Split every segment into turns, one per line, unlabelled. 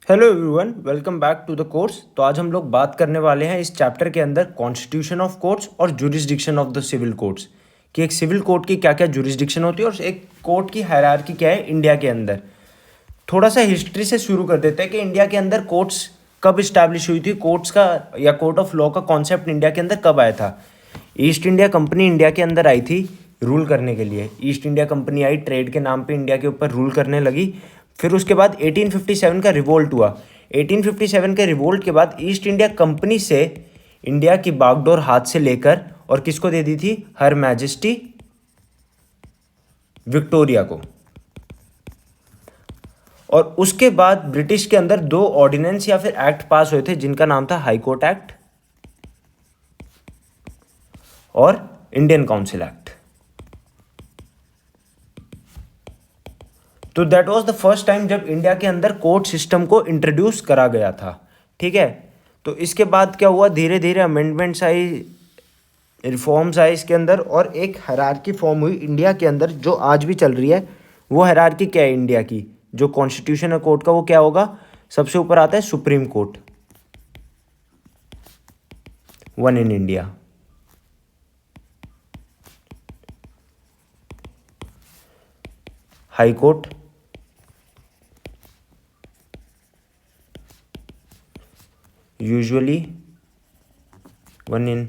Hello everyone, welcome back to the course. तो आज हम लोग बात करने वाले हैं इस चैप्टर के अंदर कॉन्स्टिट्यूशन ऑफ कोर्ट्स और jurisdiction of the civil courts, कि एक सिविल कोर्ट की क्या क्या जुरिस्डिक्शन होती है और एक कोर्ट की हायरार्की क्या है इंडिया के अंदर। थोड़ा सा हिस्ट्री से शुरू कर देते हैं कि इंडिया के अंदर कोर्ट्स कब इस्टेब्लिश हुई थी, कोर्ट्स का या कोर्ट ऑफ लॉ का कॉन्सेप्ट इंडिया के अंदर कब आया था। ईस्ट इंडिया कंपनी इंडिया के अंदर आई थी रूल करने के लिए। ईस्ट इंडिया कंपनी आई, ट्रेड के नाम पे इंडिया के ऊपर रूल करने लगी। फिर उसके बाद 1857 का रिवोल्ट हुआ। 1857 के रिवोल्ट के बाद ईस्ट इंडिया कंपनी से इंडिया की बागडोर हाथ से लेकर और किसको दे दी थी, हर मैजेस्टी विक्टोरिया को। और उसके बाद ब्रिटिश के अंदर दो ऑर्डिनेंस या फिर एक्ट पास हुए थे जिनका नाम था हाई कोर्ट एक्ट और इंडियन काउंसिल एक्ट। तो that was the first time जब इंडिया के अंदर कोर्ट सिस्टम को इंट्रोड्यूस करा गया था। ठीक है, तो इसके बाद क्या हुआ, धीरे धीरे अमेंडमेंट्स आई, रिफॉर्म्स आए इसके अंदर और एक हायरार्की फॉर्म हुई इंडिया के अंदर जो आज भी चल रही है। वो हायरार्की क्या है इंडिया की, जो कॉन्स्टिट्यूशन है कोर्ट का, वो क्या होगा, सबसे ऊपर आता है supreme court, one in India. High court, usually one in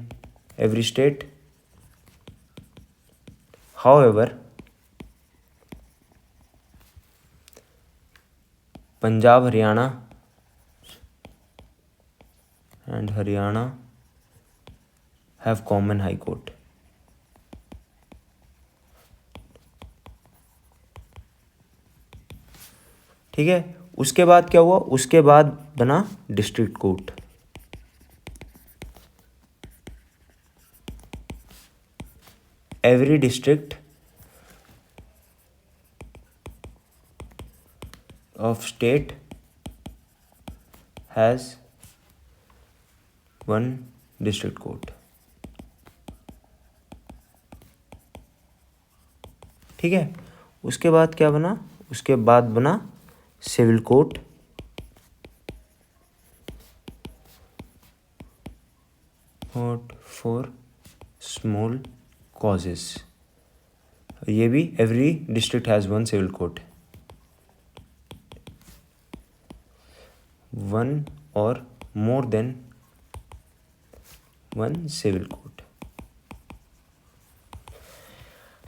every state. However, Punjab, Haryana and Haryana have common high court. ठीक है, उसके बाद क्या हुआ, उसके बाद बना district court. Every district of state has one district court. ठीक है, उसके बाद क्या बना, उसके बाद बना civil court, court for small causes. ये भी every district has one civil court, one और more than one civil court.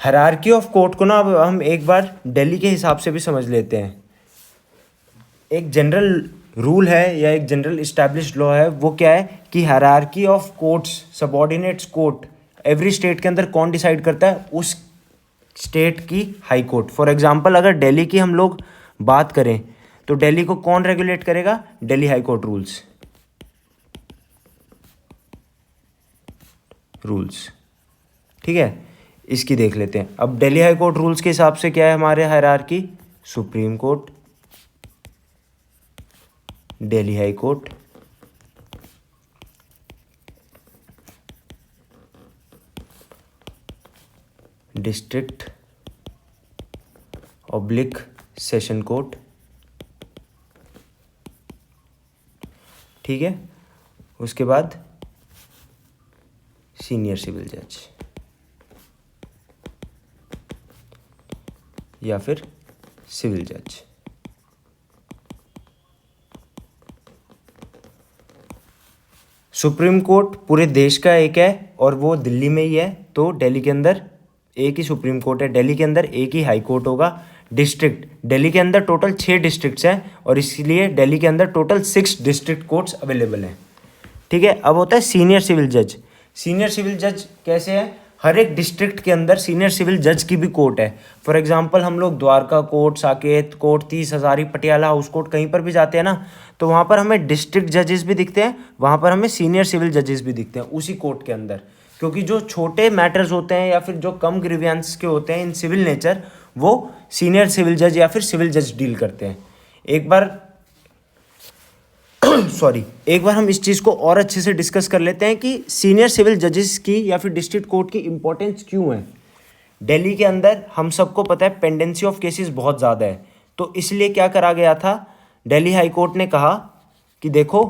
Hierarchy of court को ना अब हम एक बार दिल्ली के हिसाब से भी समझ लेते हैं। एक जनरल रूल है या एक जनरल इस्टेब्लिश्ड लॉ है, वो क्या है कि hierarchy of courts, subordinates court every state के अंदर कौन डिसाइड करता है, उस स्टेट की हाई कोर्ट। फॉर एग्जांपल अगर दिल्ली की हम लोग बात करें तो दिल्ली को कौन रेगुलेट करेगा, दिल्ली हाई कोर्ट रूल्स। ठीक है, इसकी देख लेते हैं। अब दिल्ली हाई कोर्ट रूल्स के हिसाब से क्या है हमारे hierarchy, supreme court, Delhi high court, district oblique session court. ठीक है, उसके बाद सीनियर सिविल जज या फिर सिविल जज। सुप्रीम कोर्ट पूरे देश का एक है और वो दिल्ली में ही है, तो दिल्ली के अंदर एक ही सुप्रीम कोर्ट है, दिल्ली के अंदर एक ही हाई कोर्ट होगा। डिस्ट्रिक्ट, दिल्ली के अंदर टोटल 6 डिस्ट्रिक्ट्स हैं और इसलिए दिल्ली के अंदर टोटल 6 डिस्ट्रिक्ट कोर्ट्स अवेलेबल हैं। ठीक है, अब होता है सीनियर सिविल जज। सीनियर सिविल जज कैसे है, हर एक डिस्ट्रिक्ट के अंदर सीनियर सिविल जज की भी कोर्ट है। फॉर एग्जांपल हम लोग Dwarka court, Saket court, 30 Hazari, Patiala house court कहीं पर भी जाते हैं ना, तो वहाँ पर हमें डिस्ट्रिक्ट जजेस भी दिखते हैं, वहाँ पर हमें सीनियर सिविल जजेस भी दिखते हैं उसी कोर्ट के अंदर। क्योंकि जो छोटे मैटर्स होते हैं या फिर जो कम ग्रीवियंस के होते हैं इन सिविल नेचर, वो सीनियर सिविल जज या फिर सिविल जज डील करते हैं। एक बार एक बार हम इस चीज़ को और अच्छे से डिस्कस कर लेते हैं कि सीनियर सिविल जजेस की या फिर डिस्ट्रिक्ट कोर्ट की इंपॉर्टेंस क्यों है। दिल्ली के अंदर हम सबको पता है पेंडेंसी ऑफ केसेस बहुत ज़्यादा है, तो इसलिए क्या करा गया था, दिल्ली हाई कोर्ट ने कहा कि देखो,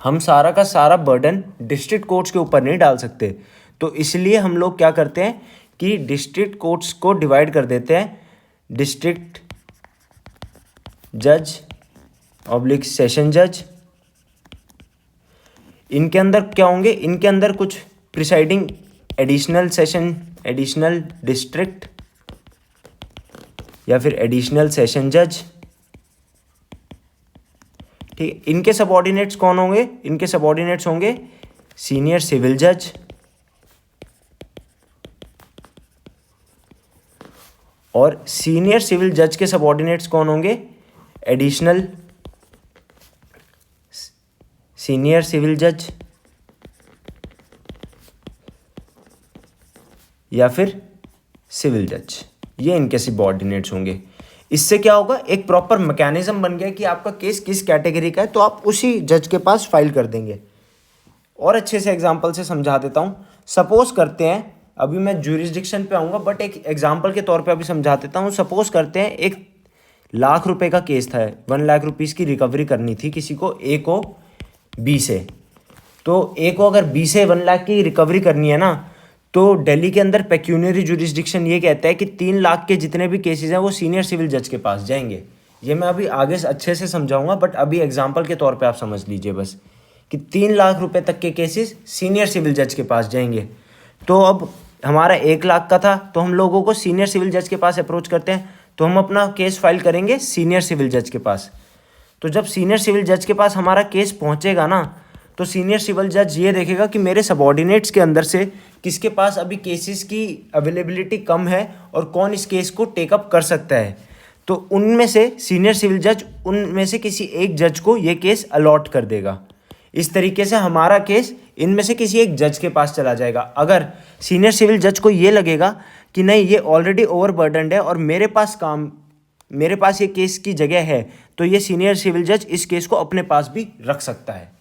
हम सारा का सारा बर्डन डिस्ट्रिक्ट कोर्ट्स के ऊपर नहीं डाल सकते, तो इसलिए हम लोग क्या करते हैं कि डिस्ट्रिक्ट कोर्ट्स को डिवाइड कर देते हैं, डिस्ट्रिक्ट जज ऑब्लिक सेशन जज। इनके अंदर क्या होंगे, इनके अंदर कुछ presiding additional session, additional district या फिर एडिशनल सेशन जज। ठीक, इनके सबऑर्डिनेट्स कौन होंगे, इनके सबऑर्डिनेट्स होंगे सीनियर सिविल जज और सीनियर सिविल जज के सबऑर्डिनेट्स कौन होंगे, एडिशनल सीनियर सिविल जज या फिर सिविल जज। ये इनके सबऑर्डिनेट्स होंगे। इससे क्या होगा, एक प्रॉपर मैकेनिज्म बन गया कि आपका केस किस कैटेगरी का है, तो आप उसी जज के पास फाइल कर देंगे। और अच्छे से एग्जांपल से समझा देता हूँ। सपोज करते हैं, अभी मैं ज्यूरिसडिक्शन पे आऊँगा, बट एक एग्जांपल के तौर पे अभी समझा देता हूँ। सपोज करते हैं 1,00,000 रुपए का केस था, 1,00,000 रुपीज़ की रिकवरी करनी थी किसी को, ए को बी से। तो ए को अगर बी से 1,00,000 की रिकवरी करनी है ना, तो दिल्ली के अंदर पेक्यूनियरी जुरिस्डिक्शन ये कहता है कि 3,00,000 के जितने भी केसेस हैं वो सीनियर सिविल जज के पास जाएंगे। ये मैं अभी आगे अच्छे से समझाऊंगा, बट अभी एग्जांपल के तौर पे आप समझ लीजिए बस कि 3,00,000 रुपए तक के केसेस सीनियर सिविल जज के पास जाएंगे। तो अब हमारा 1,00,000 का था, तो हम लोगों को सीनियर सिविल जज के पास अप्रोच करते हैं, तो हम अपना केस फाइल करेंगे सीनियर सिविल जज के पास। तो जब सीनियर सिविल जज के पास हमारा केस पहुंचेगा ना, तो सीनियर सिविल जज ये देखेगा कि मेरे सबऑर्डिनेट्स के अंदर से किसके पास अभी केसेस की अवेलेबिलिटी कम है और कौन इस केस को टेकअप कर सकता है। तो उनमें से सीनियर सिविल जज उनमें से किसी एक जज को ये केस अलॉट कर देगा। इस तरीके से हमारा केस इनमें से किसी एक जज के पास चला जाएगा। अगर सीनियर सिविल जज को ये लगेगा कि नहीं, ये ऑलरेडी ओवरबर्डनड है और मेरे पास ये केस की जगह है, तो ये सीनियर सिविल जज इस केस को अपने पास भी रख सकता है।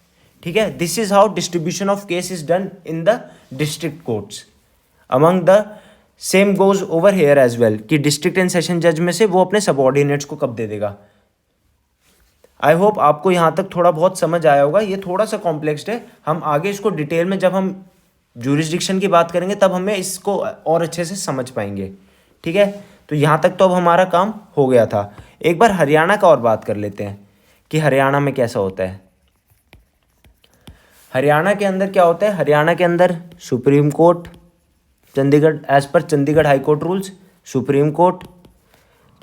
ठीक है, this is how distribution of case is done in the district courts among the same goes over here as well, कि डिस्ट्रिक्ट एंड सेशन जज में से वो अपने सबऑर्डिनेट्स को कब दे देगा। आई होप आपको यहाँ तक थोड़ा बहुत समझ आया होगा। ये थोड़ा सा कॉम्प्लेक्स है, हम आगे इसको डिटेल में जब हम ज्यूरिसडिक्शन की बात करेंगे तब हमें इसको और अच्छे से समझ पाएंगे। ठीक है, तो यहाँ तक तो अब हमारा काम हो गया था। एक बार हरियाणा का और बात कर लेते हैं कि हरियाणा में कैसा होता है। हरियाणा के अंदर क्या होता है, हरियाणा के अंदर supreme court, Chandigarh, as per Chandigarh high court rules, supreme court,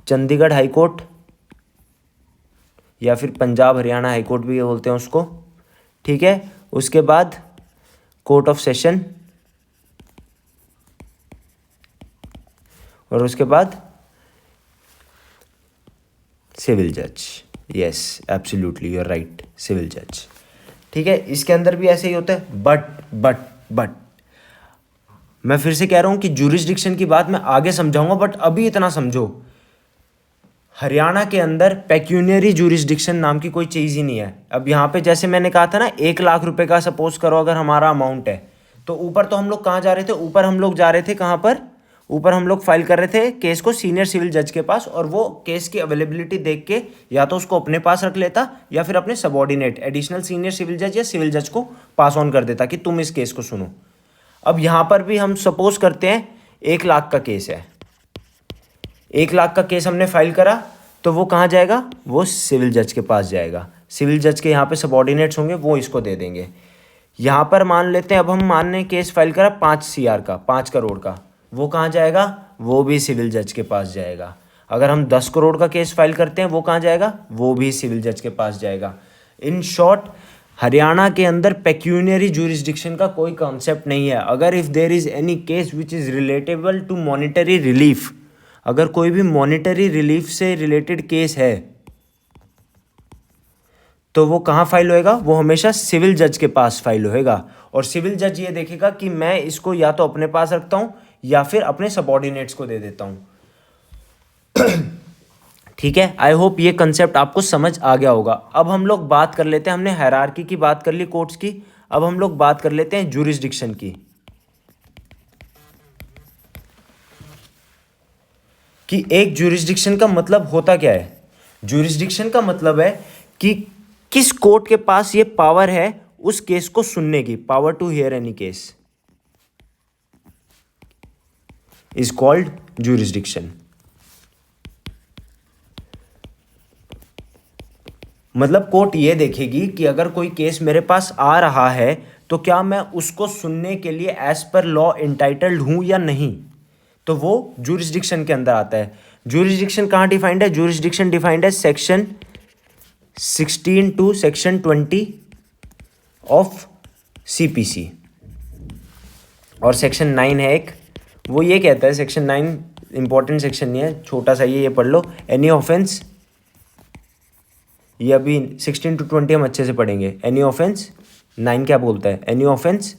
Chandigarh high court या फिर पंजाब हरियाणा हाई कोर्ट भी बोलते हैं उसको। ठीक है, उसके बाद कोर्ट ऑफ सेशन और उसके बाद सिविल जज। Yes, absolutely you are right, civil जज। ठीक है, इसके अंदर भी ऐसे ही होता है। बट मैं फिर से कह रहा हूं कि ज्यूरिसडिक्शन की बात मैं आगे समझाऊंगा, बट अभी इतना समझो, हरियाणा के अंदर पेक्यूनियरी ज्यूरिसडिक्शन नाम की कोई चीज़ ही नहीं है। अब यहाँ पे जैसे मैंने कहा था ना, 1,00,000 रुपए का सपोज करो अगर हमारा अमाउंट है, तो ऊपर तो हम लोग कहाँ जा रहे थे, ऊपर हम लोग जा रहे थे कहाँ पर, ऊपर हम लोग फाइल कर रहे थे केस को सीनियर सिविल जज के पास, और वो केस की अवेलेबिलिटी देख के या तो उसको अपने पास रख लेता या फिर अपने सबऑर्डिनेट एडिशनल सीनियर सिविल जज या सिविल जज को पास ऑन कर देता कि तुम इस केस को सुनो। अब यहाँ पर भी हम सपोज करते हैं 1,00,000 का केस है, 1,00,000 का केस हमने फाइल करा, तो वो कहाँ जाएगा, वो सिविल जज के पास जाएगा। सिविल जज के यहाँ पे सबऑर्डिनेट्स होंगे, वो इसको दे देंगे। यहाँ पर मान लेते हैं, अब हम मानने केस फाइल करा 5 CR का, 5 करोड़ का, वो कहाँ जाएगा, वो भी सिविल जज के पास जाएगा। अगर हम 10 करोड़ का केस फाइल करते हैं, वो कहाँ जाएगा, वो भी सिविल जज के पास जाएगा। इन शॉर्ट, हरियाणा के अंदर पेक्यूनियरी ज्यूरिसडिक्शन का कोई कॉन्सेप्ट नहीं है। अगर if there is any case which is relatable to monetary relief, अगर कोई भी मॉनिटरी रिलीफ से रिलेटेड केस है, तो वो कहाँ फाइल होएगा, वो हमेशा सिविल जज के पास फाइल होएगा। और सिविल जज ये देखेगा कि मैं इसको या तो अपने पास रखता हूँ या फिर अपने सबऑर्डिनेट्स को दे देता हूँ। ठीक है, आई होप ये कंसेप्ट आपको समझ आ गया होगा। अब हम लोग बात कर लेते हैं, हमने हायरार्की की बात कर ली कोर्ट्स की, अब हम लोग बात कर लेते हैं ज्यूरिसडिक्शन की, कि एक ज्यूरिसडिक्शन का मतलब होता क्या है। ज्यूरिसडिक्शन का मतलब है कि किस कोर्ट के पास ये पावर है उस केस को सुनने की, power to hear any case is called jurisdiction. मतलब कोर्ट ये देखेगी कि अगर कोई केस मेरे पास आ रहा है तो क्या मैं उसको सुनने के लिए एज पर लॉ इंटाइटल्ड हूं या नहीं, तो वो ज्यूरिसडिक्शन के अंदर आता है। ज्यूरिसडिक्शन कहाँ डिफाइंड है? ज्यूरिसडिक्शन डिफाइंड है section 16 to section 20 of CPC, और सेक्शन 9 है एक, वो ये कहता है, सेक्शन 9 इंपॉर्टेंट सेक्शन नहीं है, छोटा सा ये पढ़ लो। एनी ऑफेंस, ये अभी 16 टू 20 हम अच्छे से पढ़ेंगे। एनी ऑफेंस 9 क्या बोलता है? Any offence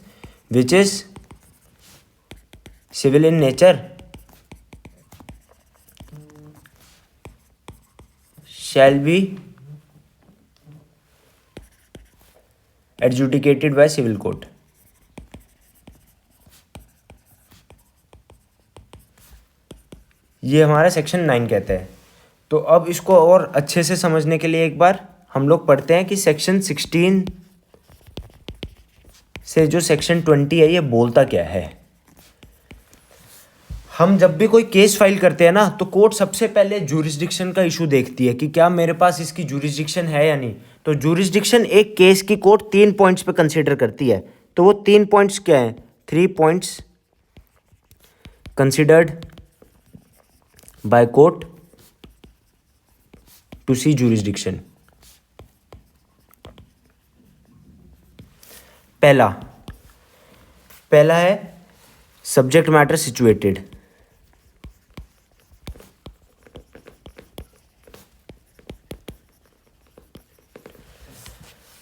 which is civil in nature shall be adjudicated by civil court। ये हमारा सेक्शन 9 कहता है। तो अब इसको और अच्छे से समझने के लिए एक बार हम लोग पढ़ते हैं कि सेक्शन 16 से जो सेक्शन 20 है ये बोलता क्या है। हम जब भी कोई केस फाइल करते हैं ना, तो कोर्ट सबसे पहले ज्यूरिसडिक्शन का इशू देखती है कि क्या मेरे पास इसकी ज्यूरिसडिक्शन है या नहीं। तो ज्यूरिसडिक्शन एक केस की कोर्ट 3 पॉइंट्स पे कंसीडर करती है। तो वो 3 पॉइंट्स क्या हैं? 3 points considered by court to see jurisdiction. पहला है सब्जेक्ट मैटर सिचुएटेड।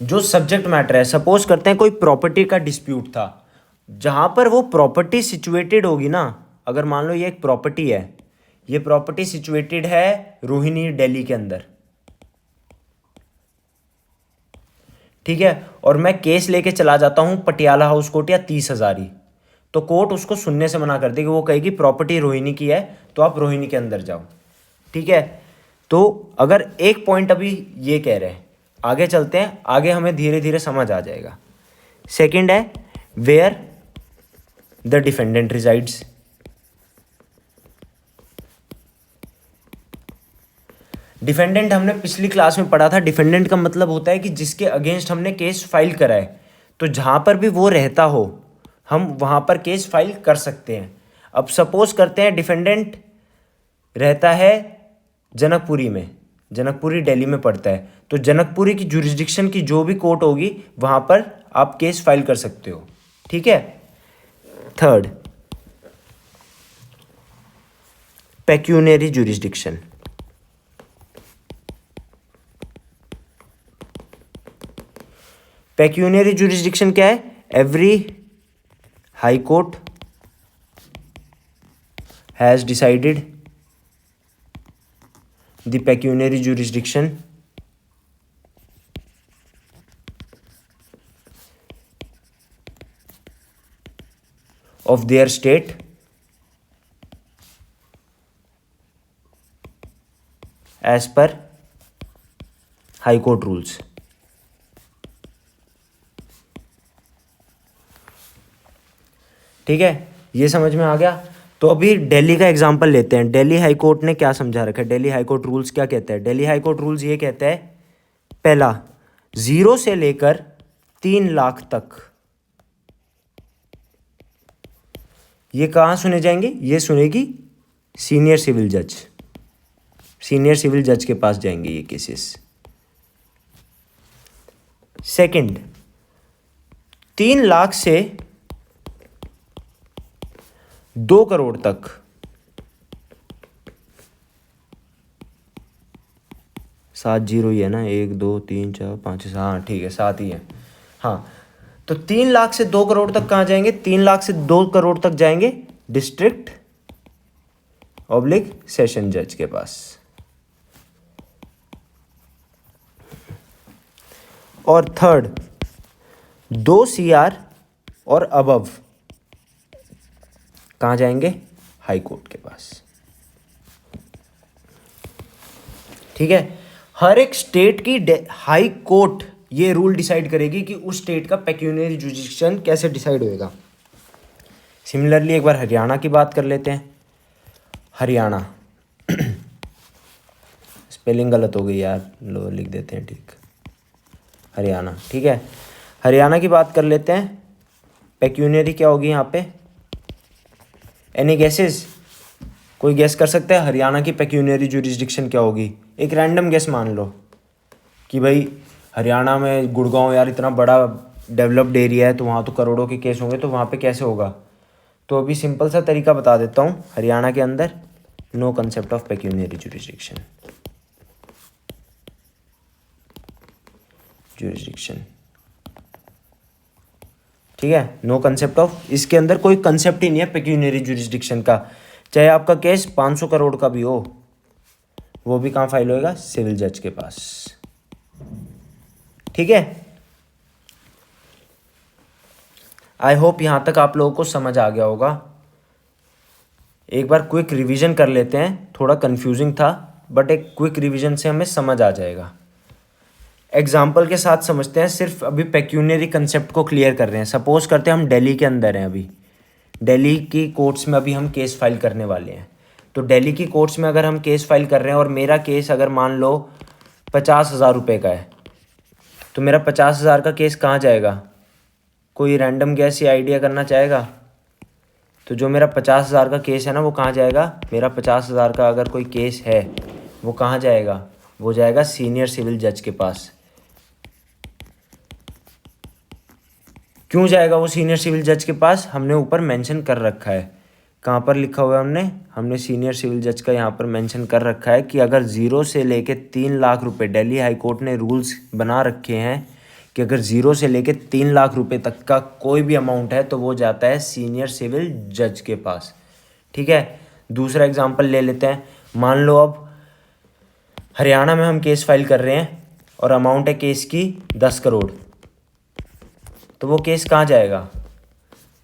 जो सब्जेक्ट मैटर है, सपोज करते हैं कोई प्रॉपर्टी का डिस्प्यूट था, जहां पर वो प्रॉपर्टी सिचुएटेड होगी ना, अगर मान लो ये एक प्रॉपर्टी है, ये प्रॉपर्टी सिचुएटेड है रोहिणी दिल्ली के अंदर, ठीक है, और मैं केस लेके चला जाता हूं पटियाला हाउस कोर्ट या 30 हजारी, तो कोर्ट उसको सुनने से मना कर देगी। वो कहेगी प्रॉपर्टी रोहिणी की है तो आप रोहिणी के अंदर जाओ, ठीक है। तो अगर एक पॉइंट अभी ये कह रहे हैं, आगे चलते हैं, आगे हमें धीरे धीरे समझ आ जाएगा। सेकंड है where the defendant resides. Defendant हमने पिछली क्लास में पढ़ा था, डिफेंडेंट का मतलब होता है कि जिसके अगेंस्ट हमने केस फाइल करा है, तो जहां पर भी वो रहता हो हम वहां पर केस फाइल कर सकते हैं। अब सपोज करते हैं डिफेंडेंट रहता है जनकपुरी में, जनकपुरी दिल्ली में पड़ता है, तो जनकपुरी की ज्यूरिसडिक्शन की जो भी कोर्ट होगी वहां पर आप केस फाइल कर सकते हो, ठीक है। Third, pecuniary jurisdiction. Pecuniary jurisdiction क्या है? Every high court has decided the pecuniary jurisdiction of their state as per high court rules। ठीक है, ये समझ में आ गया। तो अभी दिल्ली का एग्जांपल लेते हैं। दिल्ली हाई कोर्ट ने क्या समझा रखा है? दिल्ली हाई कोर्ट रूल्स क्या कहता है? दिल्ली हाई कोर्ट रूल्स ये कहता है, पहला 0 से लेकर 3 लाख तक ये कहाँ सुने जाएंगे? ये सुनेगी सीनियर सिविल जज, सीनियर सिविल जज के पास जाएंगे ये केसेस। सेकंड, 3 लाख से 2 करोड़ तक, सात जीरो ही है ना, 1 2 3 4 5 6, हाँ ठीक है 7 ही है, हाँ। तो 3 लाख से 2 करोड़ तक कहाँ जाएंगे? 3 लाख से 2 करोड़ तक जाएंगे डिस्ट्रिक्ट ऑब्लिक सेशन जज के पास। और थर्ड, 2 CR और अबव कहाँ जाएंगे? हाई कोर्ट के पास, ठीक है। हर एक स्टेट की हाई कोर्ट ये रूल डिसाइड करेगी कि उस स्टेट का पेक्यूनियरी जुरिडिक्शन कैसे डिसाइड होएगा। सिमिलरली एक बार हरियाणा की बात कर लेते हैं। हरियाणा स्पेलिंग गलत हो गई यार, लो लिख देते हैं ठीक, हरियाणा, ठीक है। हरियाणा की बात कर लेते हैं। पेक्यूनियरी क्या होगी यहाँ पे? Any guesses? कोई गेस कर सकता है हरियाणा की पेक्यूनियरी जुरिडिक्शन क्या होगी? एक रैंडम गेस मान लो कि भाई हरियाणा में गुड़गांव यार इतना बड़ा डेवलप्ड एरिया है तो वहाँ तो करोड़ों के केस होंगे, तो वहाँ पे कैसे होगा? तो अभी सिंपल सा तरीका बता देता हूँ। हरियाणा के अंदर no concept of pecuniary jurisdiction, ठीक है, नो कंसेप्ट ऑफ, इसके अंदर कोई कंसेप्ट ही नहीं है पेक्यूनियरी जुरिडिक्शन का। चाहे आपका केस 500 करोड़ का भी हो, वो भी कहाँ फाइल होएगा? सिविल जज के पास, ठीक है। आई होप यहां तक आप लोगों को समझ आ गया होगा। एक बार क्विक रिवीजन कर लेते हैं, थोड़ा कंफ्यूजिंग था बट एक क्विक रिवीजन से हमें समझ आ जाएगा। एग्जाम्पल के साथ समझते हैं, सिर्फ अभी पेक्यूनियरी कंसेप्ट को क्लियर कर रहे हैं। सपोज करते हैं हम दिल्ली के अंदर हैं, अभी दिल्ली की कोर्ट्स में अभी हम केस फाइल करने वाले हैं। तो दिल्ली की कोर्ट्स में अगर हम केस फाइल कर रहे हैं और मेरा केस अगर मान लो 50,000 रुपये का है, तो मेरा 50,000 का केस कहाँ जाएगा? कोई रैंडम गैस या आइडिया करना चाहेगा? तो जो मेरा 50,000 का केस है ना, वो कहाँ जाएगा? मेरा 50,000 का अगर कोई केस है वो कहाँ जाएगा? वो जाएगा सीनियर सिविल जज के पास। क्यों जाएगा वो सीनियर सिविल जज के पास? हमने ऊपर मेंशन कर रखा है। कहाँ पर लिखा हुआ है? हमने सीनियर सिविल जज का यहाँ पर मेंशन कर रखा है कि अगर 0 से लेके 3 लाख रुपए, दिल्ली हाई कोर्ट ने रूल्स बना रखे हैं कि अगर 0 से लेके 3 लाख रुपए तक का कोई भी अमाउंट है तो वो जाता है सीनियर सिविल जज के पास, ठीक है। दूसरा एग्जांपल ले लेते हैं। मान लो अब हरियाणा में हम केस फाइल कर रहे हैं और अमाउंट है केस की 10 करोड़, तो वो केस कहाँ जाएगा?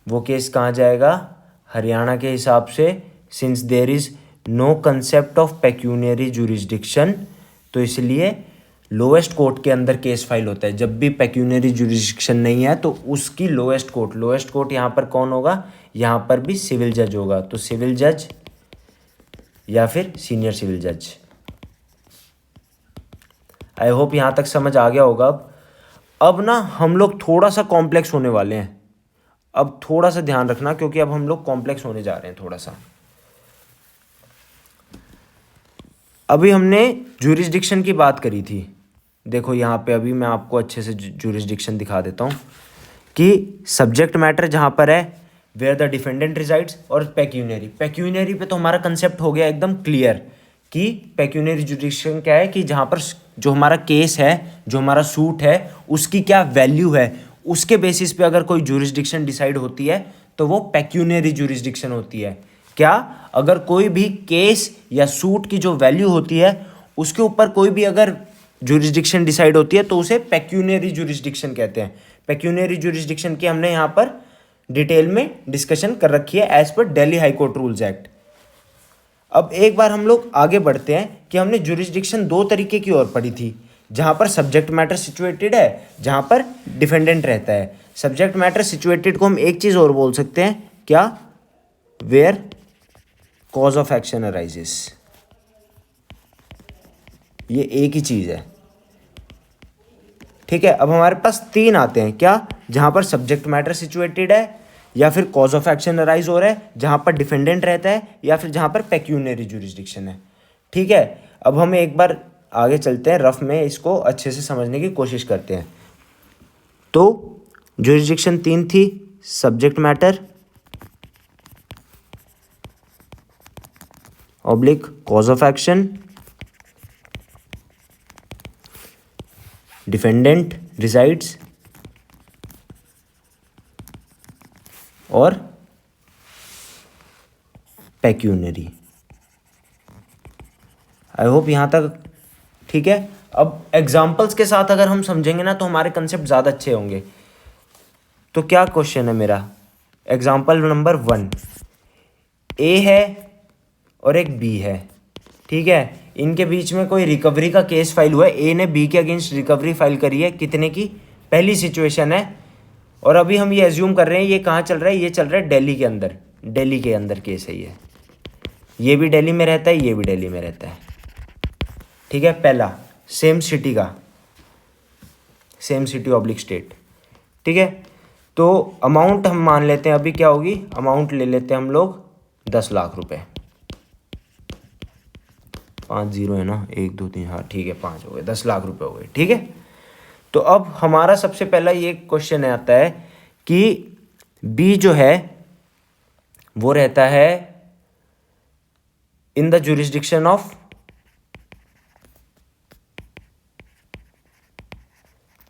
वो केस कहाँ जाएगा? हरियाणा के हिसाब से, since there is no concept of pecuniary jurisdiction, तो इसलिए लोएस्ट कोर्ट के अंदर केस फाइल होता है। जब भी पेक्यूनियरी जुरिडिक्शन नहीं है तो उसकी लोएस्ट कोर्ट यहाँ पर कौन होगा? यहाँ पर भी सिविल जज होगा। तो सिविल जज या फिर सीनियर सिविल जज। आई होप यहाँ तक समझ आ गया होगा। अब ना हम लोग थोड़ा सा कॉम्प्लेक्स होने वाले हैं। अब थोड़ा सा ध्यान रखना क्योंकि अब हम लोग कॉम्प्लेक्स होने जा रहे हैं थोड़ा सा। अभी हमने जुरिस्डिक्शन की बात करी थी। देखो यहाँ पे अभी मैं आपको अच्छे से जुरिस्डिक्शन दिखा देता हूँ कि सब्जेक्ट मैटर जहाँ पर है वेयर द डिफेंडेंट रिजाइड्स, और पेक्यूनियरी पे तो हमारा कंसेप्ट हो गया एकदम क्लियर कि पेक्यूनियरी जुरिस्डिक्शन क्या है कि जहाँ पर जो हमारा केस है, जो हमारा सूट है, उसकी क्या वैल्यू है, उसके बेसिस पे अगर कोई जुरिस्डिक्शन डिसाइड होती है तो वो पेक्यूनियरी जुरिस्डिक्शन होती है। क्या? अगर कोई भी केस या सूट की जो वैल्यू होती है उसके ऊपर कोई भी अगर जुरिस्डिक्शन डिसाइड होती है तो उसे पेक्यूनियरी जुरिस्डिक्शन कहते हैं। पेक्यूनियरी जुरिस्डिक्शन की हमने यहाँ पर डिटेल में डिस्कशन कर रखी है as per Delhi high court rules act. अब एक बार हम लोग आगे बढ़ते हैं कि हमने जुरिस्डिक्शन 2 तरीके की और पढ़ी थी, जहाँ पर सब्जेक्ट मैटर सिचुएटेड है, जहाँ पर डिफेंडेंट रहता है। सब्जेक्ट मैटर सिचुएटेड को हम एक चीज़ और बोल सकते हैं, क्या? Where cause of action arises. ये एक ही चीज़ है, ठीक है। अब हमारे पास 3 आते हैं, क्या? जहाँ पर सब्जेक्ट मैटर सिचुएटेड है, या फिर कॉज ऑफ एक्शन अराइज हो रहा है, जहाँ पर डिफेंडेंट रहता है, या फिर जहाँ पर पेक्यूनियरी जुरिस्डिक्शन है, ठीक है। अब हम एक बार आगे चलते हैं, रफ में इसको अच्छे से समझने की कोशिश करते हैं। तो जुरिस्डिक्शन 3 थी, subject matter oblique cause of action, defendant resides, और पेक्यूनियरी। आई होप यहाँ तक ठीक है। अब एग्जाम्पल्स के साथ अगर हम समझेंगे ना तो हमारे कंसेप्ट ज़्यादा अच्छे होंगे। तो क्या क्वेश्चन है मेरा? एग्जाम्पल नंबर 1, ए है और एक बी है, ठीक है। इनके बीच में कोई रिकवरी का केस फाइल हुआ है, ए ने बी के अगेंस्ट रिकवरी फाइल करी है, कितने की, पहली सिचुएशन है। और अभी हम ये एज्यूम कर रहे हैं ये कहाँ चल रहा है, ये चल रहा है दिल्ली के अंदर, दिल्ली के अंदर केस है ये भी दिल्ली में रहता है, ये भी दिल्ली में रहता है, ठीक है। पहला सेम सिटी का, सेम सिटी ऑब्लिक स्टेट, ठीक है। तो अमाउंट हम मान लेते हैं अभी क्या होगी, अमाउंट ले लेते हैं हम लोग 10 लाख रुपए, 5 जीरो है ना, 1 2 3, हाँ ठीक है 5 हो गए, 10 लाख रुपए हो गए, ठीक है। तो अब हमारा सबसे पहला ये क्वेश्चन आता है कि बी जो है वो रहता है इन द जुरिस्डिक्शन ऑफ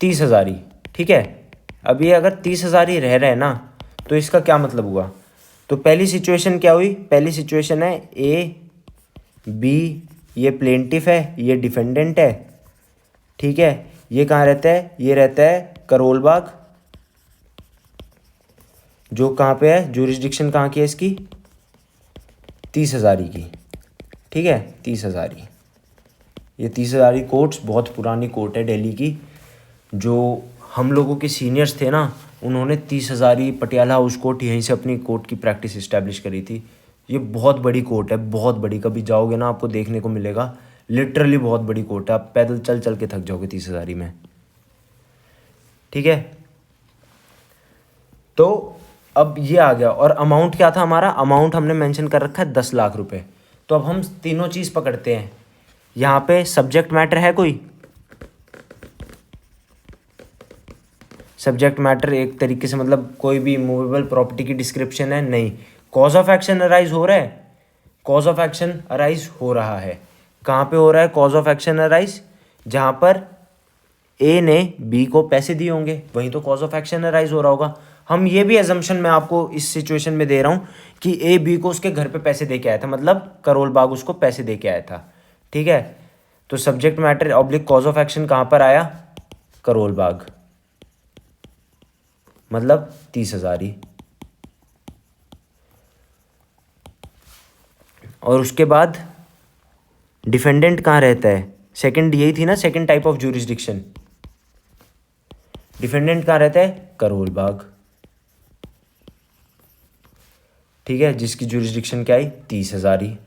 30,000 ही, ठीक है। अब ये अगर 30,000 ही रह रहे हैं ना, तो इसका क्या मतलब हुआ, तो पहली सिचुएशन क्या हुई, पहली सिचुएशन है ए बी, ये प्लेंटिफ है, ये डिफेंडेंट है, ठीक है। ये कहाँ रहता है, ये रहता है करोल बाग, जो कहाँ पे है, जुरिस्डिक्शन कहाँ की है इसकी, 30,000 की, ठीक है, 30,000। ये 30,000 कोर्ट्स बहुत पुरानी कोर्ट है दिल्ली की, जो हम लोगों के सीनियर्स थे ना, उन्होंने 30,000 पटियाला हाउस कोर्ट यहीं से अपनी कोर्ट की प्रैक्टिस इस्टेब्लिश करी थी। ये बहुत बड़ी कोर्ट है, बहुत बड़ी, कभी जाओगे ना आपको देखने को मिलेगा, लिटरली बहुत बड़ी कोर्ट है, आप पैदल चल चल के थक जाओगे 30,000 में, ठीक है। तो अब ये आ गया, और अमाउंट क्या था हमारा, अमाउंट हमने मेंशन कर रखा है 10 लाख रुपए। तो अब हम तीनों चीज़ पकड़ते हैं, यहाँ पे सब्जेक्ट मैटर है कोई, सब्जेक्ट मैटर एक तरीके से मतलब कोई भी मूवेबल प्रॉपर्टी की डिस्क्रिप्शन है, नहीं। कॉज ऑफ एक्शन अराइज हो रहा है, कॉज ऑफ एक्शन अराइज हो रहा है, कहाँ पे हो रहा है कॉज ऑफ एक्शन अराइज, जहाँ पर ए ने बी को पैसे दिए होंगे, वहीं तो कॉज ऑफ एक्शन अराइज हो रहा होगा। हम ये भी एजम्पशन मैं आपको इस सिचुएशन में दे रहा हूँ कि ए बी को उसके घर पे पैसे दे के आया था, मतलब करोल बाग उसको पैसे दे के आया था, ठीक है। तो subject matter oblique cause of action कहाँ पर आया, करोल बाग, मतलब 30,000 ही। और उसके बाद डिफेंडेंट कहाँ रहता है, सेकंड यही थी ना, second type of jurisdiction, defendant कहाँ रहता है, करोल बाग, ठीक है, जिसकी ज्यूरिसडिक्शन क्या आई, 30,000 ही।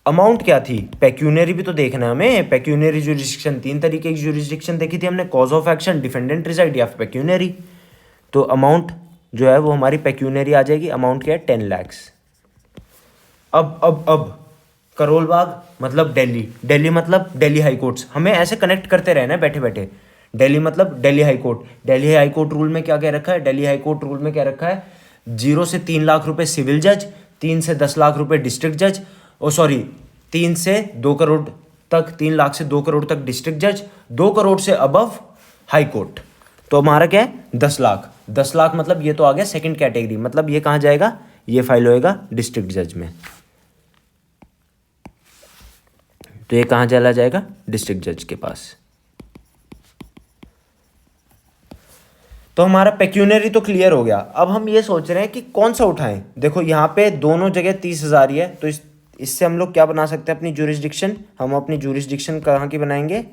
अमाउंट क्या थी, पेक्यूनरी भी तो देखना है हमें, पेक्यूनरी ज्यूरिसडिक्शन 3 तरीके की ज्यूरिसडिक्शन देखी थी हमने, cause of action, defendant reside या पेक्यूनरी। तो अमाउंट जो है वो हमारी पेक्यूनरी आ जाएगी, अमाउंट क्या है 10 लाख। अब करोल बाग मतलब दिल्ली, दिल्ली मतलब दिल्ली हाई कोर्ट्स, हमें ऐसे कनेक्ट करते रहना बैठे बैठे, दिल्ली मतलब Delhi high court, Delhi high court rule में क्या कह रखा है, दिल्ली हाई कोर्ट रूल में क्या रखा है, 0 से 3 लाख रुपए सिविल जज, 3 से 10 लाख रुपए डिस्ट्रिक्ट जज, 3 से 2 करोड़ तक, 3 लाख से 2 करोड़ तक डिस्ट्रिक्ट जज, 2 करोड़ से अबव हाई कोर्ट। तो हमारा क्या है 10 लाख, 10 लाख मतलब ये तो आ गया सेकंड कैटेगरी, मतलब ये कहाँ जाएगा, ये फाइल होएगा डिस्ट्रिक्ट जज में, तो ये कहाँ चला जाएगा, डिस्ट्रिक्ट जज के पास। तो हमारा पेक्यूनरी तो क्लियर हो गया। अब हम ये सोच रहे हैं कि कौन सा उठाएं, देखो यहाँ पे दोनों जगह 30,000 ही है, तो इससे हम लोग क्या बना सकते हैं अपनी ज्यूरिसडिक्शन, हम अपनी ज्यूरिसडिक्शन कहाँ की बनाएंगे,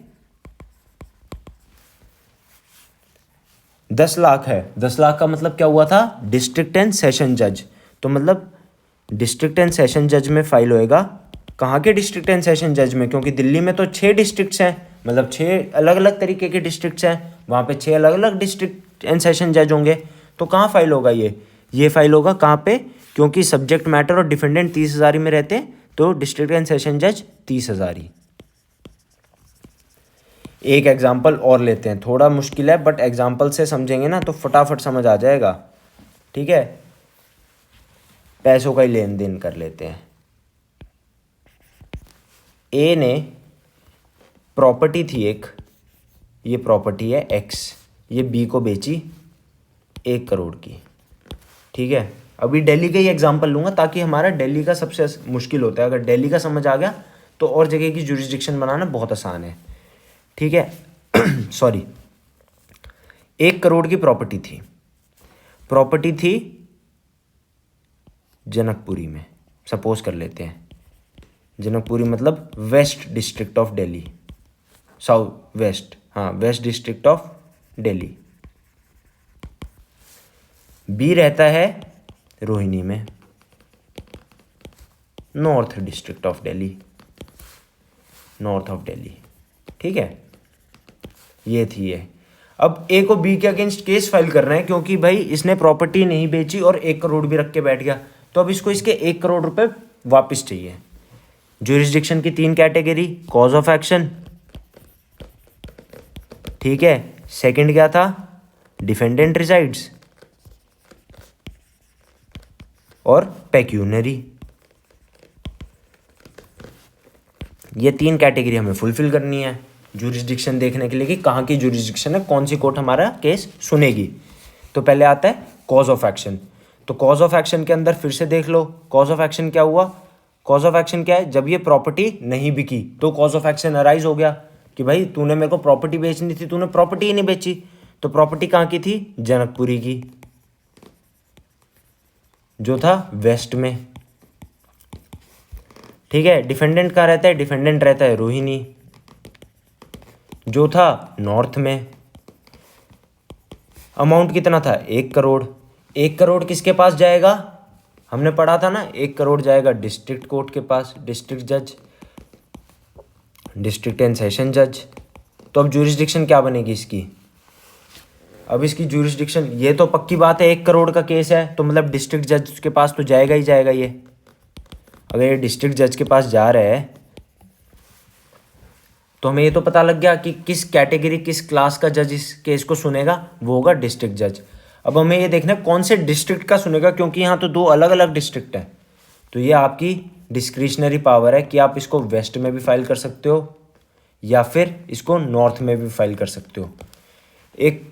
10 लाख है, 10 लाख का मतलब क्या हुआ था, डिस्ट्रिक्ट एंड सेशन जज, तो मतलब डिस्ट्रिक्ट एंड सेशन जज में फाइल होएगा, कहाँ के डिस्ट्रिक्ट एंड सेशन जज में, क्योंकि दिल्ली में तो 6 डिस्ट्रिक्ट्स हैं, मतलब 6 अलग अलग तरीके के डिस्ट्रिक्ट्स हैं, वहाँ पे 6 अलग अलग डिस्ट्रिक्ट एंड सेशन जज होंगे। तो कहाँ फाइल होगा ये फाइल होगा कहाँ पे, क्योंकि सब्जेक्ट मैटर और डिफेंडेंट 30,000 में रहते हैं, तो डिस्ट्रिक्ट एंड सेशन जज 30,000 ही। एक एग्जाम्पल और लेते हैं, थोड़ा मुश्किल है बट एग्जाम्पल से समझेंगे ना तो फटाफट समझ आ जाएगा, ठीक है। पैसों का ही लेन देन कर लेते हैं। ए ने प्रॉपर्टी थी एक, ये प्रॉपर्टी है एक्स, ये बी को बेची 1 करोड़ की, ठीक है। अभी दिल्ली का ही एग्जांपल लूँगा ताकि हमारा दिल्ली का सबसे मुश्किल होता है, अगर दिल्ली का समझ आ गया तो और जगह की ज्यूरिसडिक्शन बनाना बहुत आसान है, ठीक है। सॉरी, 1 करोड़ की प्रॉपर्टी थी जनकपुरी में, सपोज कर लेते हैं जनकपुरी मतलब west district of Delhi, south west, हाँ west district of Delhi. B रहता है रोहिणी में, north district of Delhi, north of Delhi. ठीक है, ये थी ये। अब ए को बी के अगेंस्ट केस फाइल कर रहे हैं क्योंकि भाई इसने प्रॉपर्टी नहीं बेची और 1 करोड़ भी रख के बैठ गया, तो अब इसको इसके 1 करोड़ रुपए वापस चाहिए। ज्यूरिसडिक्शन की 3 कैटेगरी, कॉज ऑफ एक्शन, ठीक है, सेकंड क्या था, डिफेंडेंट रिसाइड्स, और पेक्यूनरी। ये 3 कैटेगरी हमें फुलफिल करनी है ज्यूरिसडिक्शन देखने के लिए कि कहाँ की ज्यूरिसडिक्शन है, कौन सी कोर्ट हमारा केस सुनेगी। तो पहले आता है कॉज ऑफ एक्शन। तो कॉज ऑफ एक्शन के अंदर फिर से देख लो, कॉज ऑफ एक्शन क्या हुआ, कॉज ऑफ एक्शन क्या है, जब ये प्रॉपर्टी नहीं बिकी तो कॉज ऑफ एक्शन अराइज हो गया कि भाई तूने मेरे को प्रॉपर्टी बेचनी थी, तूने प्रॉपर्टी ही नहीं बेची। तो प्रॉपर्टी कहाँ की थी, जनकपुरी की, जो था वेस्ट में। ठीक है, डिफेंडेंट कहाँ रहता है, डिफेंडेंट रहता है रोहिणी, जो था नॉर्थ में। अमाउंट कितना था, 1 करोड़। 1 करोड़ किसके पास जाएगा, हमने पढ़ा था ना, 1 करोड़ जाएगा डिस्ट्रिक्ट कोर्ट के पास, डिस्ट्रिक्ट जज, डिस्ट्रिक्ट एंड सेशन जज। तो अब ज्यूरिसडिक्शन क्या बनेगी इसकी, अब इसकी ज्यूरिसडिक्शन, ये तो पक्की बात है 1 करोड़ का केस है तो मतलब डिस्ट्रिक्ट जज के पास तो जाएगा ही जाएगा ये। अगर ये डिस्ट्रिक्ट जज के पास जा रहा है तो हमें ये तो पता लग गया कि किस कैटेगरी किस क्लास का जज इस केस को सुनेगा, वो होगा डिस्ट्रिक्ट जज। अब हमें ये देखना है कौन से डिस्ट्रिक्ट का सुनेगा, क्योंकि यहाँ तो 2 अलग अलग डिस्ट्रिक्ट हैं। तो ये आपकी डिस्क्रिशनरी पावर है कि आप इसको वेस्ट में भी फाइल कर सकते हो या फिर इसको नॉर्थ में भी फाइल कर सकते हो। एक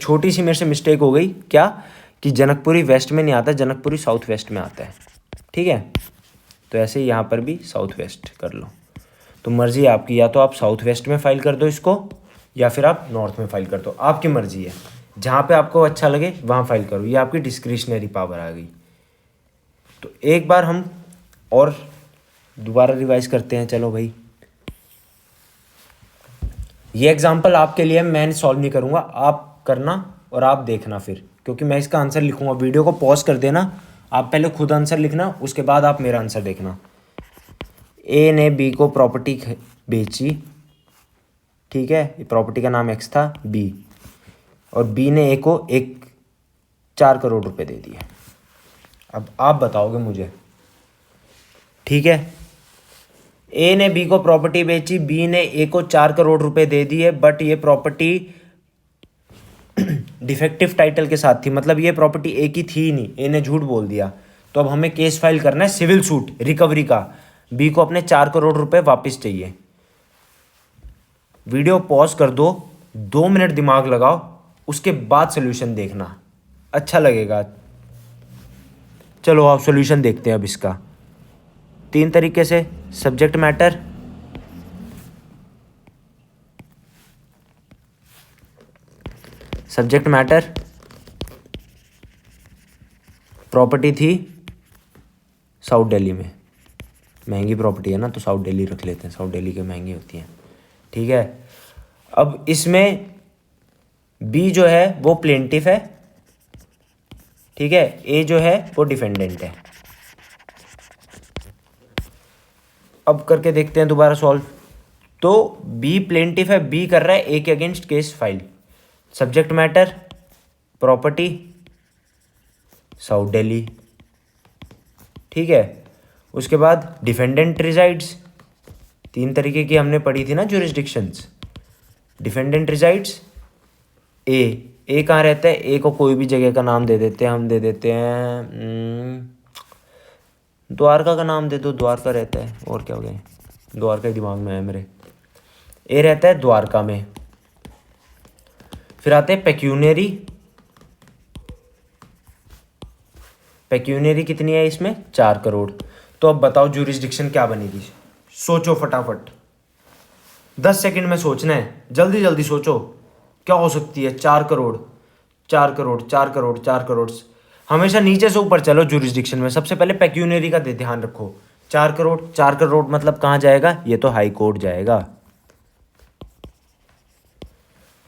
छोटी सी मेरे से मिस्टेक हो गई, क्या कि जनकपुरी वेस्ट में नहीं आता, जनकपुरी साउथ वेस्ट में आता है। ठीक है, तो ऐसे ही यहाँ पर भी साउथ वेस्ट कर लो। तो मर्जी है आपकी, या तो आप साउथ वेस्ट में फाइल कर दो इसको या फिर आप नॉर्थ में फाइल कर दो, आपकी मर्जी है, जहाँ पे आपको अच्छा लगे वहाँ फाइल करो। ये आपकी डिस्क्रिशनरी पावर आ गई। तो एक बार हम और दोबारा रिवाइज करते हैं। चलो भाई, ये एग्जाम्पल आपके लिए मैं सॉल्व नहीं करूँगा, आप करना और आप देखना फिर, क्योंकि मैं इसका आंसर लिखूँगा। वीडियो को पॉज कर देना, आप पहले खुद आंसर लिखना, उसके बाद आप मेरा आंसर देखना। ए ने बी को प्रॉपर्टी बेची, ठीक है, प्रॉपर्टी का नाम एक्स था बी, और बी ने ए को 4 करोड़ रुपए दे दिए। अब आप बताओगे मुझे, ठीक है, ए ने बी को प्रॉपर्टी बेची, बी ने ए को 4 करोड़ रुपए दे दिए, बट ये प्रॉपर्टी डिफेक्टिव टाइटल के साथ थी, मतलब ये प्रॉपर्टी ए की थी ही नहीं, ए ने झूठ बोल दिया। तो अब हमें केस फाइल करना है सिविल सूट रिकवरी का, बी को अपने 4 करोड़ रुपए वापस चाहिए। वीडियो पॉज कर दो, 2 मिनट दिमाग लगाओ, उसके बाद सोल्यूशन देखना, अच्छा लगेगा। चलो आप सोल्यूशन देखते हैं अब इसका 3 तरीके से। Subject matter, subject matter, property थी साउथ दिल्ली में, महंगी प्रॉपर्टी है ना तो साउथ दिल्ली रख लेते हैं, साउथ दिल्ली की महंगी होती हैं। ठीक है, अब इसमें बी जो है वो प्लेंटिफ है, ठीक है, ए जो है वो डिफेंडेंट है। अब करके देखते हैं दोबारा सॉल्व। तो बी प्लेंटिफ है, बी कर रहा है ए के against case file. Subject matter, property south Delhi, ठीक है। उसके बाद डिफेंडेंट रिजाइड्स, 3 तरीके की हमने पढ़ी थी ना ज्यूरिसडिक्शंस। डिफेंडेंट रिजाइड्स ए कहाँ रहता है, ए को कोई भी जगह का नाम दे देते हैं, हम दे देते हैं द्वारका का नाम दे दो, द्वारका रहता है, और क्या हो गया, द्वारका ही दिमाग में है मेरे। ए रहता है द्वारका में। फिर आते हैं पेक्यूनरी, पेक्यूनरी कितनी है इसमें, 4 करोड़। तो अब बताओ ज्यूरिसडिक्शन क्या बनेगी, सोचो फटाफट, 10 सेकंड में सोचना है, जल्दी जल्दी सोचो क्या हो सकती है। 4 करोड़, 4 करोड़, 4 करोड़, 4 करोड़। हमेशा नीचे से ऊपर चलो ज्यूरिसडिक्शन में। सबसे पहले पेक्यूनरी का ध्यान रखो, 4 करोड़, 4 करोड़ मतलब कहाँ जाएगा, ये तो हाई कोर्ट जाएगा।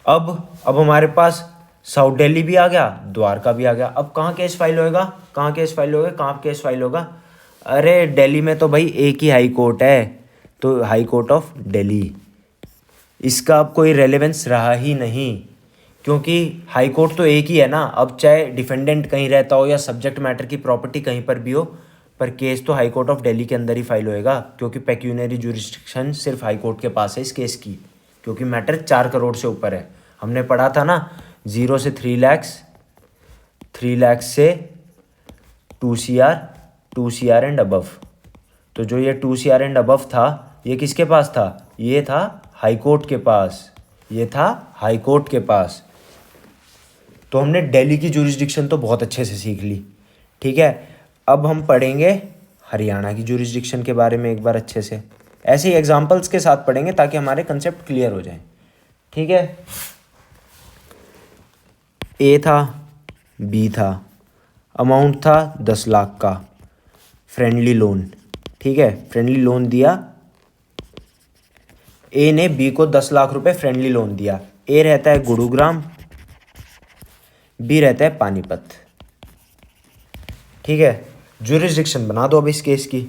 अब हमारे पास साउथ दिल्ली भी आ गया, द्वारका भी आ गया। अब कहाँ केस फाइल होएगा, कहाँ केस फाइल होगा, कहाँ केस फाइल होगा? अरे दिल्ली में तो भाई एक ही हाई कोर्ट है, तो हाई कोर्ट ऑफ दिल्ली। इसका अब कोई रेलेवेंस रहा ही नहीं, क्योंकि हाई कोर्ट तो एक ही है ना। अब चाहे डिफेंडेंट कहीं रहता हो या सब्जेक्ट मैटर की प्रॉपर्टी कहीं पर भी हो, पर केस तो हाई कोर्ट ऑफ दिल्ली के अंदर ही फाइल होएगा, क्योंकि पेक्यूनरी जुरिस्डिक्शन सिर्फ हाई कोर्ट के पास है इस केस की, क्योंकि मैटर 4 करोड़ से ऊपर है। हमने पढ़ा था ना, 0 से 3 लैक्स, 3 लैक्स से 2 CR, 2 CR एंड अबव। तो जो ये 2 CR एंड अबव था, ये किसके पास था? ये था हाई कोर्ट के पास, ये था हाई कोर्ट के पास। तो हमने दिल्ली की जुरिस्डिक्शन तो बहुत अच्छे से सीख ली, ठीक है। अब हम पढ़ेंगे हरियाणा की जुरिस्डिक्शन के बारे में एक बार अच्छे से, ऐसे ही एग्जांपल्स के साथ पढ़ेंगे ताकि हमारे कंसेप्ट क्लियर हो जाए, ठीक है। ए था, बी था, अमाउंट था 10 लाख का, फ्रेंडली लोन, ठीक है। फ्रेंडली लोन दिया, ए ने बी को 10 लाख रुपए फ्रेंडली लोन दिया। ए रहता है गुरुग्राम, बी रहता है पानीपत, ठीक है। जुरिस्डिक्शन बना दो अब इस केस की।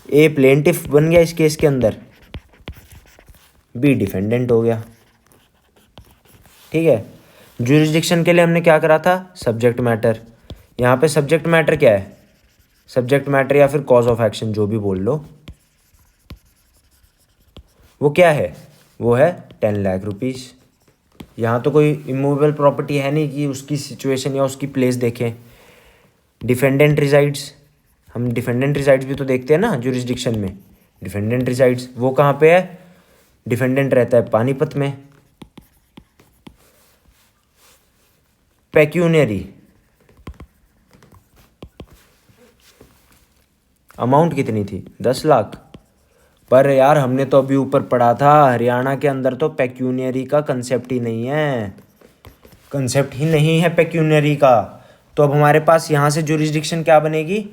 ए प्लेंटिफ बन गया इस केस के अंदर, बी डिफेंडेंट हो गया, ठीक है। जुरिस्डिक्शन के लिए हमने क्या करा था? Subject matter. यहाँ पे सब्जेक्ट मैटर क्या है? सब्जेक्ट मैटर या फिर कॉज ऑफ एक्शन, जो भी बोल लो, वो क्या है? वो है 10 लाख रुपीज़। यहाँ तो कोई इमूवेबल प्रॉपर्टी है नहीं कि उसकी सिचुएशन या उसकी प्लेस देखें। डिफेंडेंट रिजाइड्स, हम डिफेंडेंट रिजाइड्स भी तो देखते हैं ना जुरिस्डिक्शन में। डिफेंडेंट रिजाइड्स वो कहाँ पे है? डिफेंडेंट रहता है पानीपत में। पेक्यूनरी अमाउंट कितनी थी? 10 लाख। पर यार हमने तो अभी ऊपर पढ़ा था, हरियाणा के अंदर तो पेक्यूनरी का कंसेप्ट ही नहीं है, कंसेप्ट ही नहीं है पेक्यूनरी का। तो अब हमारे पास यहाँ से जुरिस्डिक्शन क्या बनेगी?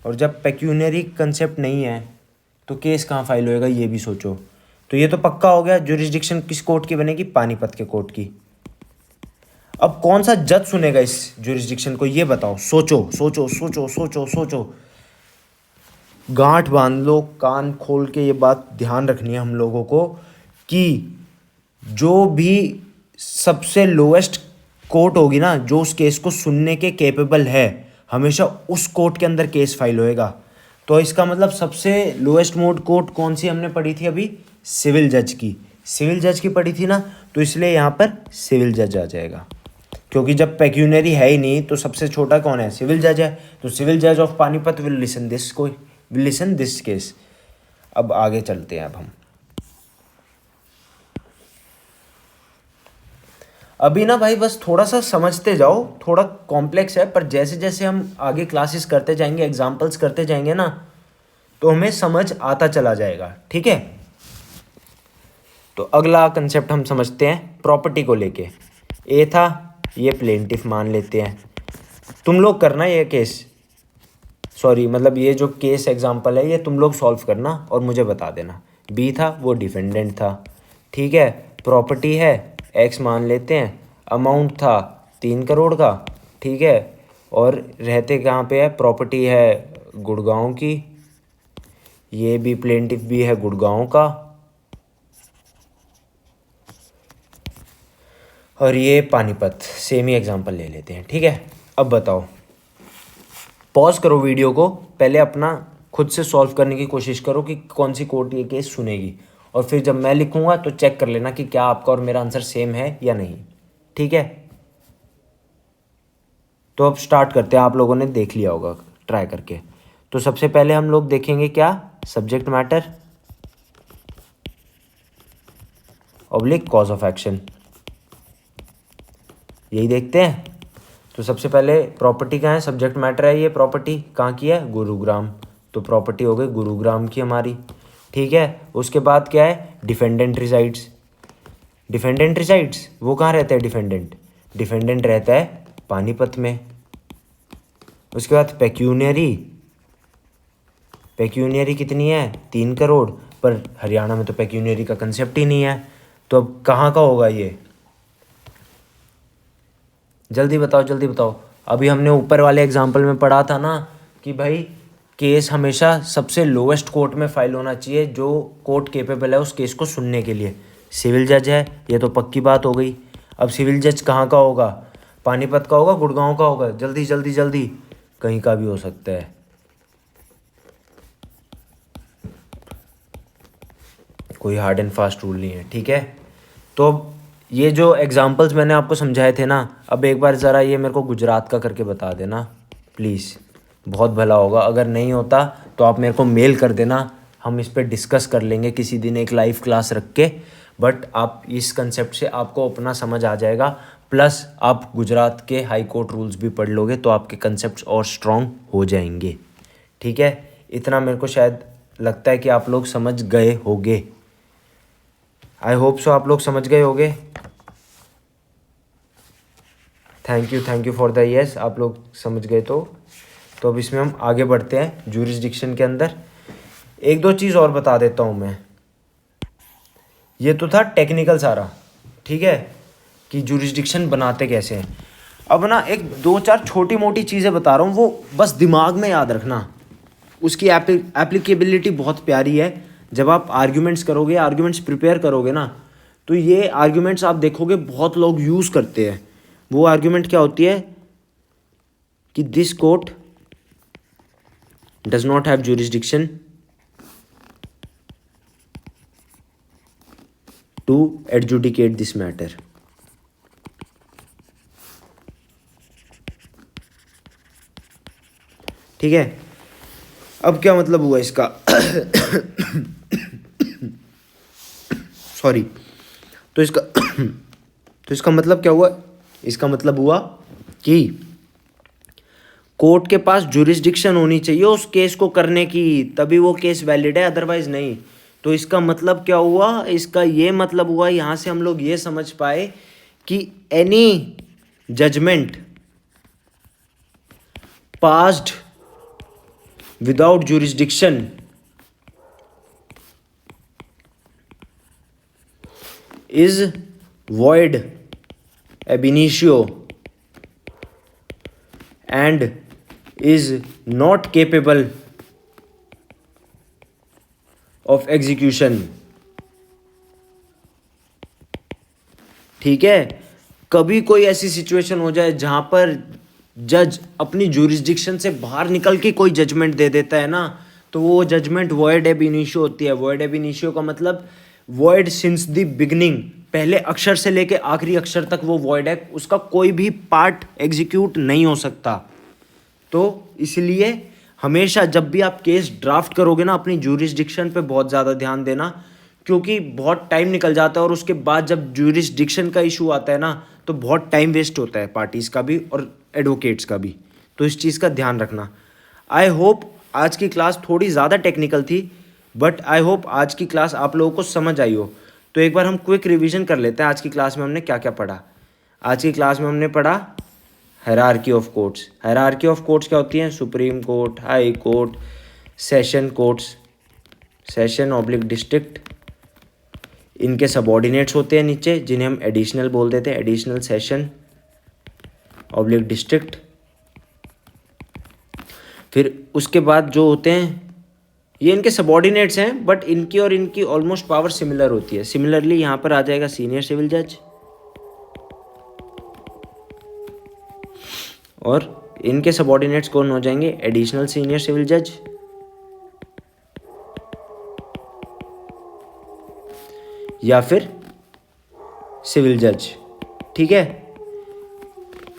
और जब पेक्यूनरी कंसेप्ट नहीं है तो केस कहाँ फाइल होएगा, ये भी सोचो। तो ये तो पक्का हो गया, जुरिस्डिक्शन किस कोर्ट की बनेगी? पानीपत के कोर्ट की। अब कौन सा जज सुनेगा इस जुरिस्डिक्शन को, ये बताओ। सोचो सोचो सोचो सोचो सोचो, गांठ बांध लो, कान खोल के ये बात ध्यान रखनी है हम लोगों को कि जो भी सबसे लोएस्ट कोर्ट होगी ना, जो उस केस को सुनने के कैपेबल है, हमेशा उस कोर्ट के अंदर केस फाइल होएगा। तो इसका मतलब सबसे लोएस्ट मोड कोर्ट कौन सी हमने पढ़ी थी अभी? सिविल जज की। सिविल जज की पढ़ी थी ना, तो इसलिए यहाँ पर सिविल जज आ जाएगा, क्योंकि जब पेक्यूनरी है ही नहीं तो सबसे छोटा कौन है? सिविल जज है। तो सिविल जज of Panipat will listen this case. अब आगे चलते हैं। अब हम अभी ना भाई बस थोड़ा सा समझते जाओ, थोड़ा कॉम्प्लेक्स है, पर जैसे जैसे हम आगे क्लासेस करते जाएंगे, एग्जाम्पल्स करते जाएंगे ना, तो हमें समझ आता चला जाएगा, ठीक है। तो अगला कंसेप्ट हम समझते हैं प्रॉपर्टी को लेके। ए था, ये प्लेंटिफ मान लेते हैं। तुम लोग करना ये केस, सॉरी मतलब ये जो केस एग्जांपल है ये तुम लोग सॉल्व करना और मुझे बता देना। बी था, वो डिफेंडेंट था, ठीक है। प्रॉपर्टी है, एक्स मान लेते हैं। अमाउंट था 3 करोड़ का, ठीक है। और रहते कहाँ पे है? प्रॉपर्टी है गुड़गांव की, ये भी प्लेंटिफ भी है गुड़गांव का, और ये पानीपत। सेम ही एग्जांपल ले लेते हैं, ठीक है। अब बताओ, पॉज करो वीडियो को, पहले अपना खुद से सॉल्व करने की कोशिश करो कि कौन सी कोर्ट ये केस सुनेगी, और फिर जब मैं लिखूंगा तो चेक कर लेना कि क्या आपका और मेरा आंसर सेम है या नहीं, ठीक है। तो अब स्टार्ट करते हैं, आप लोगों ने देख लिया होगा ट्राई करके। तो सबसे पहले हम लोग देखेंगे क्या? Subject matter oblique cause of action, यही देखते हैं। तो सबसे पहले प्रॉपर्टी कहाँ है? सब्जेक्ट मैटर है, ये प्रॉपर्टी कहाँ की है? गुरुग्राम। तो प्रॉपर्टी हो गई गुरुग्राम की हमारी, ठीक है। उसके बाद क्या है? Defendant resides. डिफेंडेंट रिजाइड्स वो कहाँ रहता है? डिफेंडेंट डिफेंडेंट रहता है पानीपत में। उसके बाद पेक्यूनरी, पेक्यूनियरी कितनी है 3 करोड़, पर हरियाणा में तो पेक्यूनियरी का कंसेप्ट ही नहीं है, तो अब कहाँ का होगा ये? जल्दी बताओ जल्दी बताओ। अभी हमने ऊपर वाले एग्जाम्पल में पढ़ा था ना कि भाई केस हमेशा सबसे लोवेस्ट कोर्ट में फाइल होना चाहिए जो कोर्ट केपेबल है उस केस को सुनने के लिए। सिविल जज है, ये तो पक्की बात हो गई। अब सिविल जज कहाँ का होगा? पानीपत का होगा, गुड़गांव का होगा? जल्दी जल्दी जल्दी, कहीं का भी हो सकता है। कोई हार्ड एंड फास्ट रूल नहीं है, ठीक है। तो अब ये जो एग्जांपल्स मैंने आपको समझाए थे ना, अब एक बार ज़रा ये मेरे को गुजरात का करके बता देना प्लीज़, बहुत भला होगा। अगर नहीं होता तो आप मेरे को मेल कर देना, हम इस पर डिस्कस कर लेंगे किसी दिन एक लाइव क्लास रख के। बट आप इस कंसेप्ट से आपको अपना समझ आ जाएगा, प्लस आप गुजरात के हाई कोर्ट रूल्स भी पढ़ लोगे तो आपके कंसेप्ट्स और स्ट्रॉन्ग हो जाएंगे, ठीक है। इतना मेरे को शायद लगता है कि आप लोग समझ गए होगे। आई होप सो आप लोग समझ गए होगे। Thank you for the yes, आप लोग समझ गए तो अब इसमें हम आगे बढ़ते हैं ज्यूरिसडिक्शन के अंदर। एक दो चीज़ और बता देता हूँ मैं। ये तो था टेक्निकल सारा, ठीक है, कि ज्यूरिसडिक्शन बनाते कैसे हैं। अब ना एक दो चार छोटी मोटी चीज़ें बता रहा हूँ, वो बस दिमाग में याद रखना। उसकी एप्लीकेबिलिटी बहुत प्यारी है। जब आप आर्ग्यूमेंट्स करोगे, आर्ग्यूमेंट्स प्रिपेयर करोगे ना, तो ये आर्ग्यूमेंट्स आप देखोगे बहुत लोग यूज़ करते हैं। वो आर्ग्यूमेंट क्या होती है कि this court does not have jurisdiction to adjudicate this matter. ठीक है, अब क्या मतलब हुआ इसका? सॉरी। तो इसका मतलब क्या हुआ? इसका मतलब हुआ कि कोर्ट के पास ज्यूरिसडिक्शन होनी चाहिए उस केस को करने की, तभी वो केस वैलिड है, अदरवाइज नहीं। तो इसका मतलब क्या हुआ? इसका ये मतलब हुआ, यहाँ से हम लोग ये समझ पाए कि any judgment passed without jurisdiction is void ab initio and is not capable of execution। ठीक है, कभी कोई ऐसी सिचुएशन हो जाए जहां पर जज अपनी ज्यूरिसडिक्शन से बाहर निकल के कोई जजमेंट दे देता है ना, तो वो जजमेंट void ab initio होती है। void ab initio का मतलब void since the beginning, पहले अक्षर से लेके आखिरी अक्षर तक वो void है, उसका कोई भी पार्ट एग्जीक्यूट नहीं हो सकता। तो इसलिए हमेशा जब भी आप केस ड्राफ्ट करोगे ना, अपनी ज्यूरिसडिक्शन पे बहुत ज़्यादा ध्यान देना, क्योंकि बहुत टाइम निकल जाता है और उसके बाद जब ज्यूरिसडिक्शन का इशू आता है ना, तो बहुत टाइम वेस्ट होता है पार्टीज़ का भी और एडवोकेट्स का भी। तो इस चीज़ का ध्यान रखना। आई होप आज की क्लास थोड़ी ज़्यादा टेक्निकल थी, बट आई होप आज की क्लास आप लोगों को समझ आई हो। तो एक बार हम क्विक रिवीजन कर लेते हैं आज की क्लास में हमने क्या क्या पढ़ा। आज की क्लास में हमने पढ़ा hierarchy of courts. Hierarchy of courts क्या होती हैं? Supreme court, high court, session courts, session oblique district, इनके सबऑर्डिनेट्स होते हैं नीचे जिन्हें हम एडिशनल बोल देते हैं, एडिशनल सेशन ऑब्लिक डिस्ट्रिक्ट। फिर उसके बाद जो होते हैं ये इनके सबऑर्डिनेट्स हैं, बट इनकी और इनकी ऑलमोस्ट पावर सिमिलर होती है। सिमिलरली यहाँ पर आ जाएगा सीनियर सिविल जज, और इनके सबऑर्डिनेट्स कौन हो जाएंगे? एडिशनल सीनियर सिविल जज, या फिर सिविल जज। ठीक है,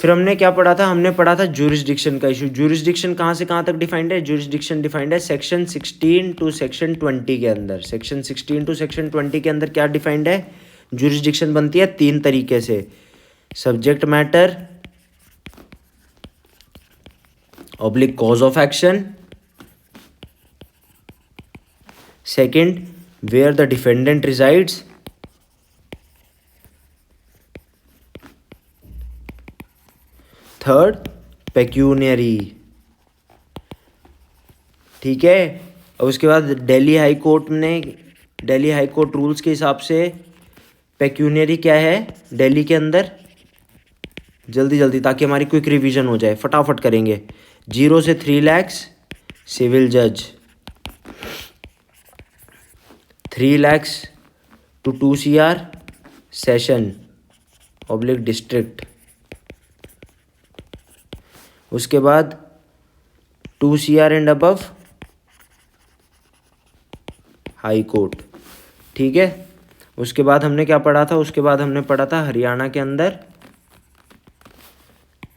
फिर हमने क्या पढ़ा था? हमने पढ़ा था ज्यूरिसडिक्शन का इशू। ज्यूरिसडिक्शन कहाँ से कहाँ तक डिफाइंड है? ज्यूरिसडिक्शन डिफाइंड है सेक्शन 16 टू सेक्शन 20 के अंदर। सेक्शन 16 टू सेक्शन 20 के अंदर क्या डिफाइंड है? ज्यूरिसडिक्शन बनती है 3 तरीके से: subject matter oblique cause of action, second where the defendant resides, third pecuniary. ठीक है, अब उसके बाद दिल्ली हाई कोर्ट रूल्स के हिसाब से पेक्यूनियरी क्या है दिल्ली के अंदर, जल्दी ताकि हमारी क्विक रिवीजन हो जाए, फटाफट करेंगे। 0 से 3 लाख सिविल जज, 3 lakh to 2 CR session oblique district, उसके बाद 2 CR and above high court. ठीक है, उसके बाद हमने क्या पढ़ा था, उसके बाद हमने पढ़ा था हरियाणा के अंदर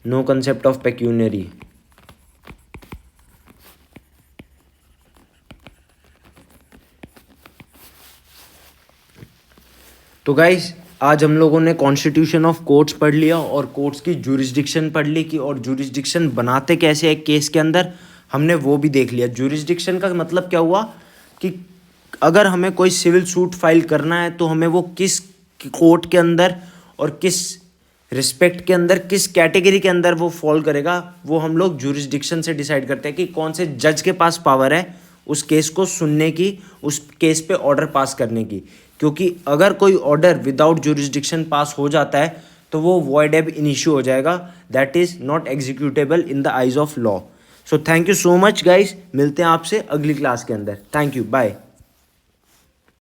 नो कंसेप्ट ऑफ पेक्यूनियरी। तो गाइस आज हम लोगों ने कॉन्स्टिट्यूशन ऑफ कोर्ट्स पढ़ लिया और कोर्ट्स की ज्यूरिसडिक्शन पढ़ ली कि और ज्यूरिसडिक्शन बनाते कैसे एक केस के अंदर, हमने वो भी देख लिया। ज्यूरिसडिक्शन का मतलब क्या हुआ कि अगर हमें कोई सिविल सूट फाइल करना है तो हमें वो किस कोर्ट के अंदर और किस रिस्पेक्ट के अंदर, किस कैटेगरी के अंदर वो फॉल करेगा, वो हम लोग ज्यूरिसडिक्शन से डिसाइड करते हैं कि कौन से जज के पास पावर है उस केस को सुनने की, उस केस पे ऑर्डर पास करने की। क्योंकि अगर कोई ऑर्डर विदाउट ज्यूरिसडिक्शन पास हो जाता है तो वो वॉइड एब इनिशियो हो जाएगा, that is not executable in the eyes of law. So thank you so much guys, मिलते हैं आपसे अगली क्लास के अंदर। Thank you, bye.